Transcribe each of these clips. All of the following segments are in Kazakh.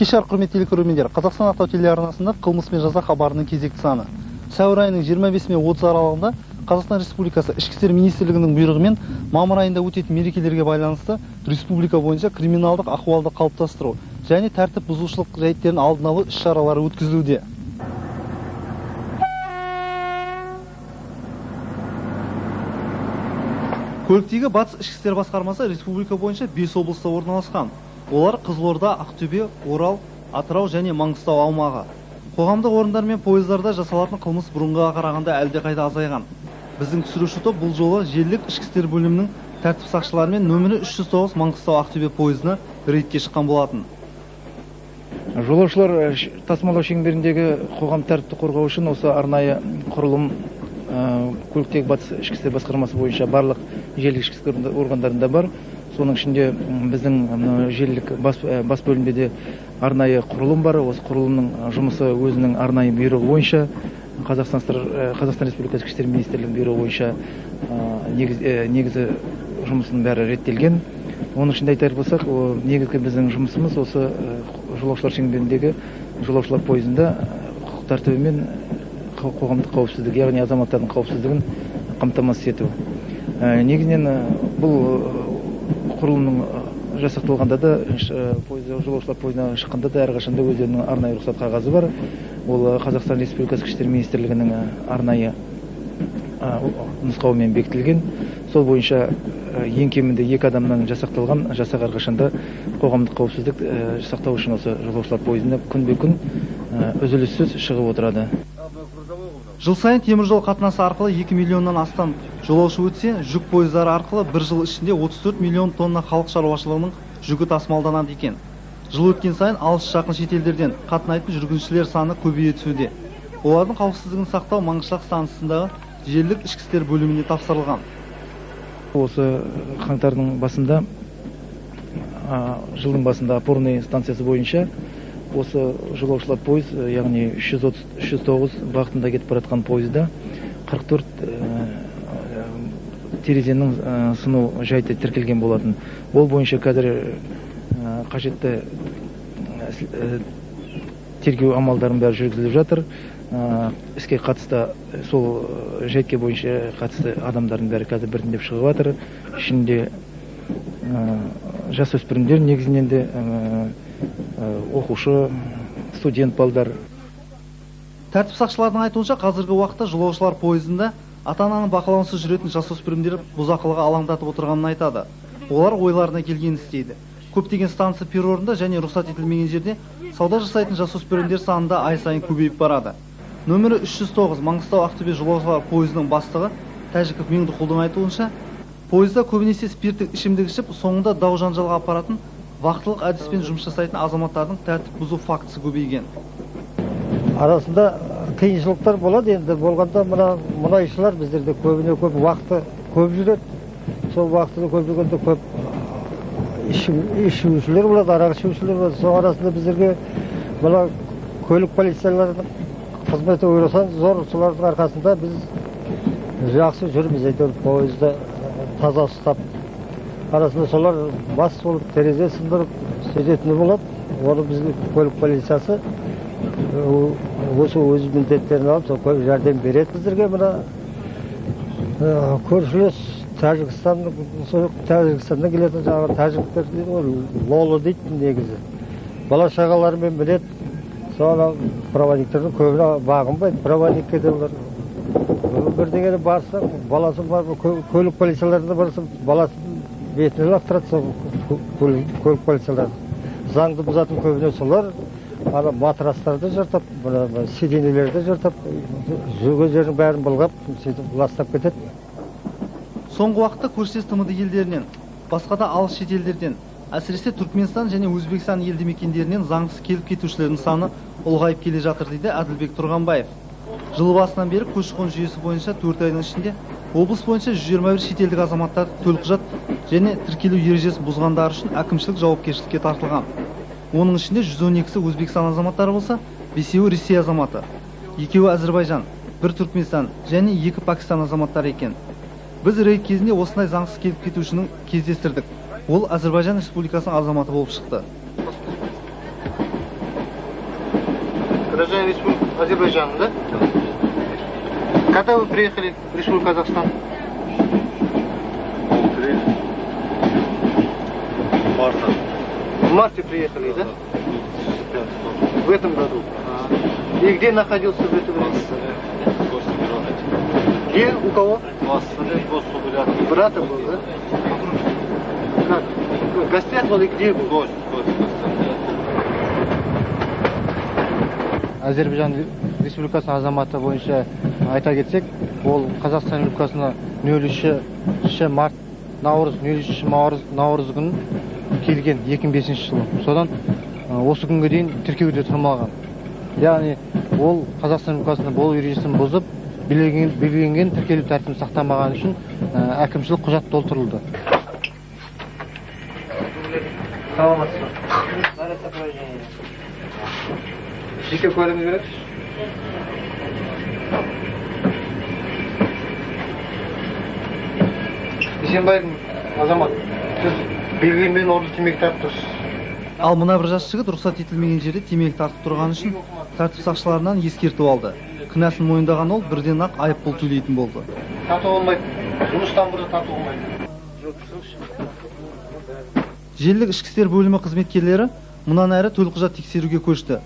Кеш құрметті көрермендер, Қазақстан Ақтау телеарнасында қылмыс пен жаза хабарының кезекті саны. Сәуір айының 25 мен 30 аралығында Қазақстан Республикасы Ішкі істер министрлігінің бұйрығымен мамыр айында өтетін мерекелерге байланысты республика бойынша криминалдық ахуалды қалыптастыру және тәртіп бұзушылық жайттерін алдын алу іс-шаралары өткізілуде. Көліктегі Батыс ішкі істер басқармасы республика бойынша 5 облыста орналасқан. Олар Қызылорда, Ақтөбе, Орал, Атырау және Маңғыстау аумағы. Қоғамдық орындар мен пойыздарда жасалатын қылмыс бұрынғыға қарағанда әлдеқайда азайған. Біздің түсіруші топ бұл жолы желілік ішкі істер бөлімінің тәртіп сақшыларымен нөмірі 309 Маңғыстау Ақтөбе пойызына рейдке шыққан болатын. Жолаушылар тасымалдау шеңберіндегі қоғам тәртіпті қорғау үшін осы арнайы құрылым көліктегі Батыс ішкі істер басқармасы бойынша барлық желілік ішкі істер органдарында бар. Соның ішінде біздің желілік бас бөлімде де арнайы құрылым бар. Осы құрылымның жұмысы өзінің арнайы бұйрығы бойынша Қазақстан Республикасы Ішкі істер министрлігінің бұйрығы бойынша негізі жұмысының бәрі реттелген. Оның ішінде айтар болсақ, негізгі біздің жұмысымыз осы жолаушылар шеңберіндегі жолаушылар пойызында құқық тәртібі мен қоғамдық қауіпсіздік, яғни азаматтардың қауіпсіздігін қамтамасыз ету. Негізінен бұл құрылымның жасақталғанда да жолаушылар пойызына шыққанда да әрқашанда өздерінің арнайы рұқсат қағазы бар. Ол Қазақстан Республикасы Ішкі істер министрлігінің арнайы нұсқауымен бекітілген. Сол бойынша ең кемінде 2 адамнан жасақталған жасақ әрқашанда қоғамдық қауіпсіздік сақтау үшін осы жолаушылар пойызына күнбе-күн үзіліссіз шығып отырады. Жыл сайын теміржол қатынасы арқылы 2 миллионнан астам жолаушы өтсе, жүк пойыздары арқылы бір жыл ішінде 34 миллион тонна халық шаруашылығының жүгі тасымалданады екен. Жыл өткен сайын алыс жақын шетелдерден қатынайтын жүргіншілер саны көбейе түсуде. Олардың қауіпсіздігін сақтау Маңғышлақ станциясындағы желілік ішкі істер бөліміне тапсырылған. Осы қаңтардың басында, жылдың басында опорный станциясы бойынша осы жолаушылар пойыз, яғни 309 бағытында кетіп баратқан пойызда 44 терезенің сыну жайты тіркелген болатын. Ол бойынша қазір қажетті тергеу амалдарын бәрі жүргізіліп жатыр. Іске қатысты сол жайтке бойынша қатысты адамдардың бәрі қазір біртіндеп шығып жатыр. Ішінде жасөспірімдер, негізінен де оқушы, студент балдар. Тәртіп сақшылардың айтуынша, қазіргі уақытта жолаушылар пойызында ата-ананың бақылауынсыз жүретін жасөспірімдер бұзақылығы алаңдатып отырғанын айтады. Олар ойларына келгенін істейді. Көптеген станция перронында және рұқсат етілмеген жерде сауда жасайтын жасөспірімдер санында ай сайын көбейіп барады. Нөмірі 309 Маңғыстау Ақтөбе жолаушылар пойызының бастығы Тәжіков Меңдіқұлдың айтуынша, пойызда көбінесе спирттік ішімдік ішіп, соңында дау жанжалға апаратын вақтылық әдіспен жұмыс жасайтын азаматтардың тәртіп бұзу фактісі көбейген. Арасында қиыншылықтар болады, енді болғанда мұнайшылар біздерде көбіне көп уақыты көп жүреді. Сол уақытыда көп жүргенде көп ішушілер болады, арақ ішушілер болады. Сол арасында біздерге көлік полицияларының қызметі ойрасан зор, солардың арқасында біз жақсы жүрміз, әйтеуір пойызды таза ұстап. Арасында солар бас болып терезе сындырып сөйтетіні болады. Оны біздің көлік полициясы өз міндеттерін алып, сол жәрдем береді біздерге. Көршілес Тәжікстаннан келетін жаңағы тәжіктер дейді, лолы дейді негізі. Бала шағаларымен біледі, соны проводниктердің көбіне бағынбайды, проводникке де олар. Бірдеңені барса, баласы бар, көлік полицияларында барса, баласын бетіне лақтырады, көлік полициялар. Заңды бұзатын көбіне солар, матрастарды жыртып, сиденелерді жыртып, жүрген жердің бәрін былғап, ластап кетеді. Соңғы уақытта көршілес тмд елдерінен, басқа да алыс шетелдерден, әсіресе Түркменстан және Өзбекстан елді мекендерінен заңсыз келіп кетушілердің саны ұлғайып келе жатыр дейді Әділбек Тұрғанбаев. Жыл басынан бері көші-қон жүйесі бойынша 4 айдың ішінде облыс бойынша 121 шетелдік азаматтар төлқұжат және тіркелу ережесін бұзғандары үшін әкімшілік жауапкершілікке тартылған. Оның ішінде 112-сі Өзбекстан азаматтары болса, 5-еуі Ресей азаматы, 2-еуі Әзірбайжан, 1 Түркменстан және 2 Пакистан азаматтары екен. Біз рейд кезінде осындай заңсыз келіп кетушінің кездестірдік. Ол Әзірбайжан Республикасының азаматы болып шықты. Гражданин Республики Азербайджан, да? Когда вы приехали в Республику Казахстан? В марте приехали, да? В этом году. И где находился в это время? Где? У кого? Брата был, да? Как? В гостях был и где был? Азербайжан Республикасының азаматы бойынша айта кетсек, ол Қазақстан Республикасына 03 март, наурыз 03 наурыз күні келген 2005 жылы. Содан осы күнге дейін тіркеуде тұрмаған. Яғни ол Қазақстан Республикасында болу ережесін бұзып, белгіленген тіркелу тәртібін сақтамаған үшін әкімшілік құжат толтырылды. Жеке куәлігіңіз береді? Дүйсенбайдың азамат, сіз белгіленген орынды темекі тартып тұрсыз. Ал мына бір жас жігіт рұқсат етілмеген жерде темекі тартып тұрғаны үшін тәртіп сақшыларынан ескертіп алды. Кінәсін мойындаған ол бірден ақ айыппұл төлейтін болды. Тарту болмайды. Жұмыстан бұрын тарту болмайды. Желілік ішкі істер бөлімі қызметкерлері мұнан әрі төлқұжат тексеруге көшті.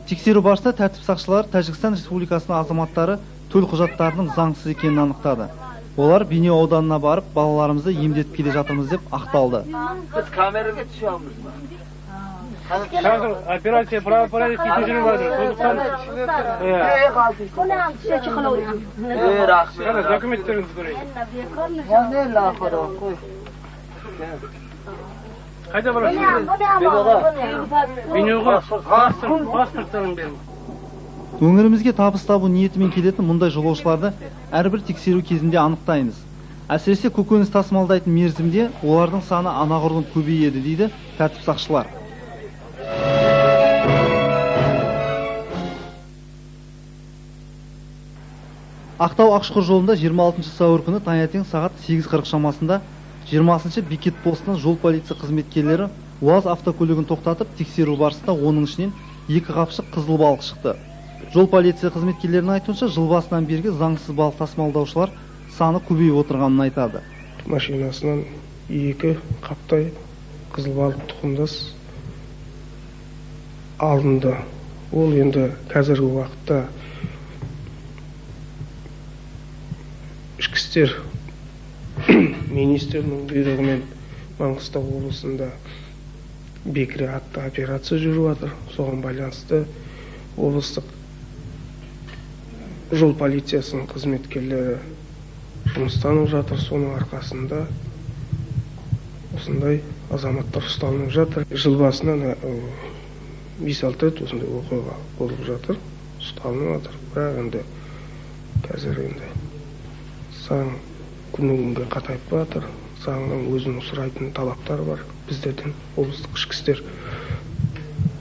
Тексеру барысында тәртіп сақшылары Тәжікстан Республикасының азаматтары төлқұжаттарының заңсыз екенін анықтады. Олар Бейнеу ауданына барып, балаларымызды емдетіп келе жатырмыз деп ақталды. Biz kameraga tushamiz. Hozir operatsiya правопорядочный тежело var. So'zdan Buni ham tushuncha qilaveramiz. Rahmat. Qani dokumentlaringizni ko'ring. Alhamdulillah, xudo qo'y. Qayda borasiz? Binoga pasportlarini bering. Өңірімізге табыс табу ниетімен келетін мұндай жолаушыларды әрбір тексеру кезінде анықтаймыз. Әсіресе көкөніс тасымалдайтын мерзімде олардың саны анағұрлым көбейеді дейді тәртіп сақшылар. Ақтау-Ақшұқыр жолында 26 сәуір күні таңертең сағат 8:40 шамасында 20 бекет постынан жол полиция қызметкерлері УАЗ автокөлігін тоқтатып тексеру барысында оның ішінен 2 қапшық қызыл балық шықты. Жол полиция қызметкерлерінің айтуынша жыл басынан бергі заңсыз балық тасымалдаушылар саны көбейіп отырғанын айтады. Машинасынан 2 қаптай қызыл балық тұқымдас алынды. Ол енді қазіргі уақытта ішкі істер министрінің бұйрығымен Маңғыстау облысында бекіре атты операция жүріп жатыр. Соған байланысты облыстық жол полициясының қызметкерлері жұмыстанып жатыр. Соның арқасында осындай азаматтар ұсталынып жатыр. Жыл басынан 5-6 рет осындай оқиға болып жатыр, ұсталынып жатыр. Бірақ енді қазір енді заң күннен-күнге қатайып жатыр. Заңның өзінің сұрайтын талаптары бар. Біздердің облыстық ішкі істер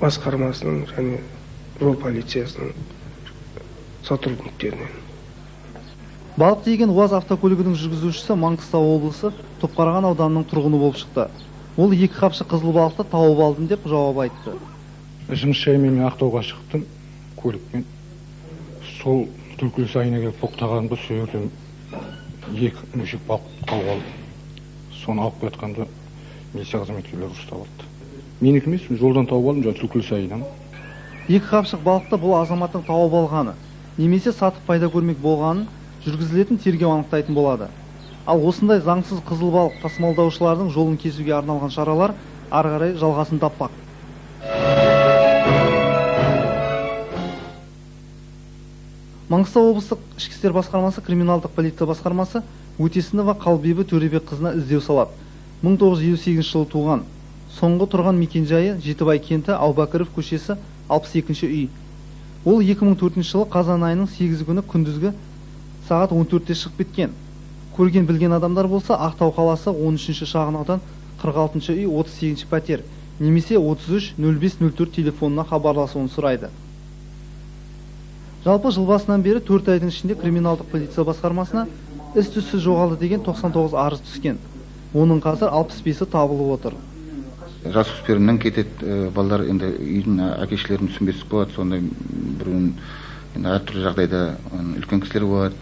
басқармасының және жол полициясының сотрудниктерінен. Балық деген УАЗ автокөлігінің жүргізушісі Маңғыстау облысы Топқараған ауданының тұрғыны болып шықты. Ол 2 қапшық қызыл балықты тауып алдым деп жауап айтты. Жұмыс жайымен мен Ақтауға шықтым көлікпен. Сол Түлкілі сайына келіп тоқтағанымда сол жерден 2 мөлшек балық тауып алдым. Соны алып жатқанда милиция қызметкерлері ұстап алды. Менікі емес, жолдан тауып алдым, жаңа Түлкілі сайынан. 2 қапшық балықты бұл азаматтың тауып алғаны, немесе сатып пайда көрмек болғанын жүргізілетін тергеу анықтайтын болады. Ал осындай заңсыз қызыл балық тасымалдаушылардың жолын кесуге арналған шаралар ары қарай жалғасын таппақ. Маңғыстау облыстық ішкі істер басқармасы, криминалдық полиция басқармасы Өтесінова Қалбибі Төребек қызына іздеу салады. 1958 жылы туған. Соңғы тұрған мекенжайы Жетібай кенті, Аубәкіров көшесі 62 үй. Ол 2004 жылы қазан айының 8 күні күндізгі сағат 14-те шығып кеткен. Көрген білген адамдар болса Ақтау қаласы 13 шағын аудан 46 үй 38 пәтер немесе 33-05-04 телефонына хабарласуын сұрайды. Жалпы жыл басынан бері 4 айдың ішінде криминалдық полиция басқармасына іс-түссіз жоғалды деген 99 арыз түскен. Оның қазір 65-і табылып отыр. жасөспірімнен кетеді, балалар енді үйдің әкешілерін түсінбестік болады, сондай біреуін енді әртүрлі жағдайда үлкен кісілер болады,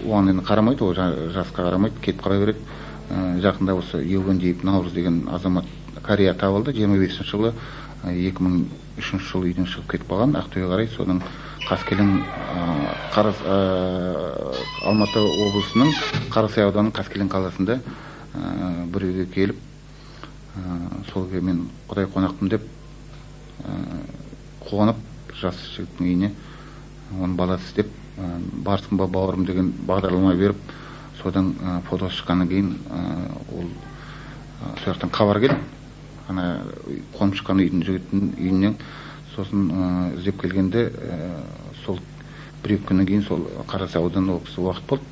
оған енді қарамайды, ол жасқа қарамайды, кетіп қала береді. Жақында осы Еуген дейіп Наурыз деген азамат Корея табылды, 25 жылы, 2003 жылы үйден шығып кетіп қалған, Ақтөбеге қарай. Соның Қаскелең, Алматы облысының Қарасай ауданының Қаскелең қаласында біреуге келіп, сол мен Құдай қонақпын деп қуанып, жас жігіттің үйіне оның баласы істеп, барсың ба бауырым деген бағдарлама беріп, содан фотосы шыққаннан кейін ол сол жақтан хабар келді. Ана қонып шыққан үйдің жігіттің үйінен, сосын іздеп келгенде сол бір-екі күннен кейін сол Қарасай ауданында ол кісі уақыт болды.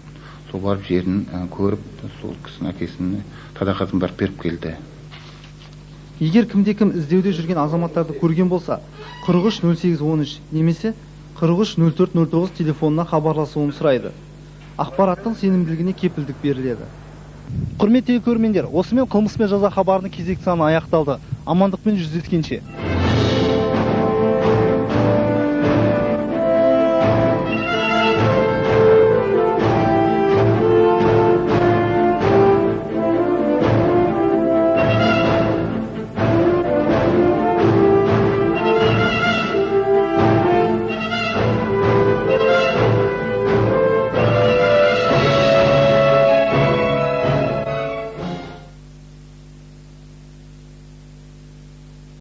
Сол барып жерін көріп, сол кісінің әкесіне тадақатын барып беріп келді. Егер кімде-кім іздеуде жүрген азаматтарды көрген болса, 430813 немесе 430409 телефонына хабарласуын сұрайды. Ақпараттың сенімділігіне кепілдік беріледі. Құрметті көрермендер, осымен қылмыс пен жаза хабарының кезекті саны аяқталды. Амандықпен жүздескенше.